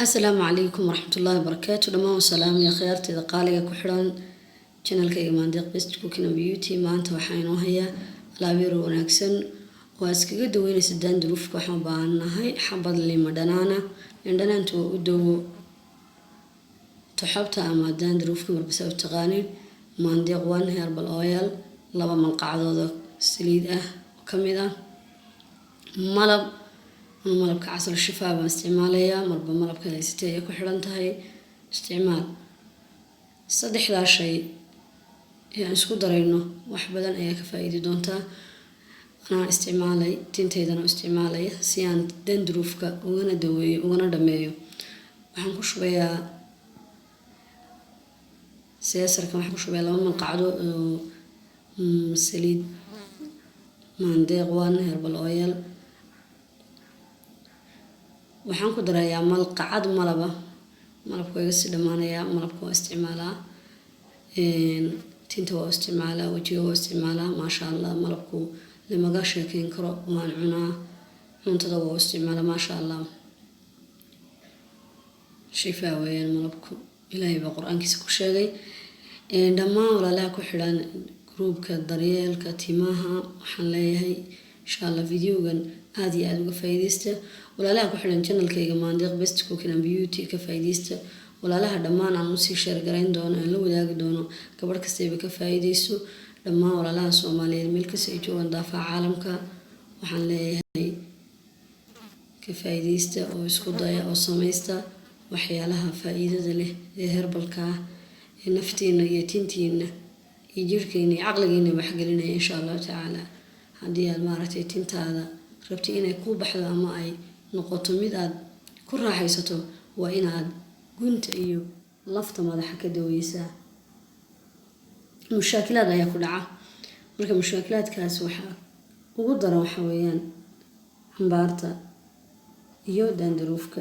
السلام عليكم ورحمة الله وبركاته. دمان سلام يا خيارتي إذا قالي كحران channel كي مانديق بيست كوكينا بيوتي ما أنت وحين وهي لابيرو وناكسن واسكي قد وين سدان دروف كحن بانا هاي حبض اللي مدنانا عندنا أنتو ودو تحبتها أما دان دروف كمر بسبب تغاني مانديق وان هيربل أويل لبا من قاعدة سليد وكميدا ملب كعسل الشفاء استعمالية مربى ملب كنيستي كحرنتهاي استعمال صدح لا شيء يعني اسكو درينو wax badan ayaa ka faa'iidi doonta ana isticmaalay tinteedana isticmaalay si aan dandruufka ugana daweeyo ugana dhameeyo waxaan ku shubayaa seesarka waxaan ku shubayaa laba malqacdo saliid maandeeq waan herbal oil waxaan ku darayaa malqacad malabka iga si dhamaanaya malabka waa isticmaalaa tinta waa isticmaalaa wajiga waa isticmaalaa maasha allah malabku lamaga sheekeyn karo waan cunaa cuntada waa isticmaalaa maasha allah shifaa weeyaan malabku ilaahay baa qur-aankiisa ku sheegay dhammaan walaalaha ku xidhan groupka daryeelka timaha waxaan leeyahay insha allah videogan aad iyo aad uga faa'iideysta walaalaha ku xidhan channelkayga maandeeq best cooking and beauty ka faa'iideysta walaalaha dhammaan aan u sii share garayn doono aan la wadaagi doono gabadh kastayba ka faa'iideyso dhammaan walaalaha Soomaaliyeed meel kasta ay joogaan daafaca caalamka waxaan leeyahay ka faa'iideysta oo isku daya oo samaysta waxyaalaha faa'iidada leh ee herbalka ee naftiina iyo tintiina iyo jirkeena iyo caqligeena wax gelinaya insha Allah taala haddii aad maaragtay tintaada rabti inay ku baxdo ama ay noqoto mid aad ku raaxaysato waa inaad gunta iyo lafta madaxa ka daweysaa mushaakilaad ayaa ku dhaca marka mushaakilaadkaas waxa ugu daran waxa weeyaan xambaarta iyo dandruufka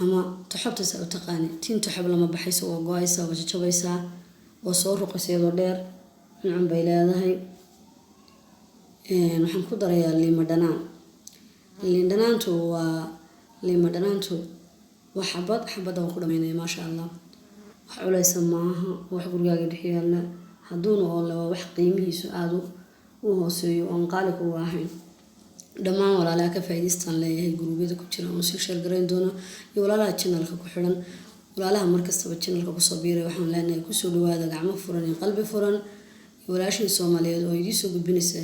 ama taxabta sa u taqaani tinta xab lama baxayso oo go'aysa oo jabaysa oo soo ruqayso dheer cun bay leedahay waxaan ku darayaa liin dhanaantu waa liin dhanaantu xabad oo ku dhameynay maasha allah wax culaysa maaha wax gurigaaga dhex yaala haduuna oo la wax qiimihiisu aad u hooseeyo oo qaali ku ahayn dhammaan walaalaha ka faa'iideystaan leeyahay gurubyada ku jira oo si share gareyn doono iyo walaalaha channelka ku xidhan walaalaha markastaba channelka ku soo biiray waxaan leenahay ku soo dhawaada gacmo furan iyo qalbi furan iyo walaashin Soomaaliyeed oo idin soo gudbinaysa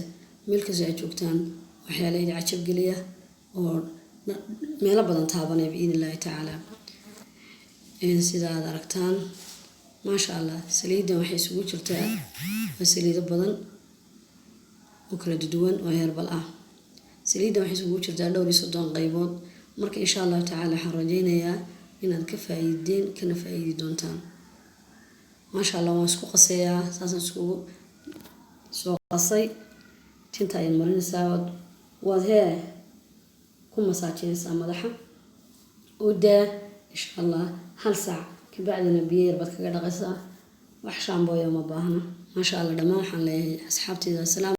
meel kasta ay joogtaan waxyaalo ay cajab geliya oo meelo badan taabanay biidnillaahi taala sida aad aragtaan maasha allah saliidan waxay isugu jirtaa saliido badan oo kala duwan oo herbal ah saliidan waxay isugu jirtaa dhowr iyo 30 qaybood marka insha Allah taala waxaan rajaynayaa inaad ka faa'iideen kana faa'iidi doontaan maasha allah waan isku qasayaa saasan isku soo qasay tinta ay marinaysaa waad ku masaajinaysaa madaxa وده إن شاء الله هل ساعة كبعدنا بير بس كذا قصة وحشان بويا ما باهنا ما شاء الله دماغ حن لي أصحابتي ذا سلام.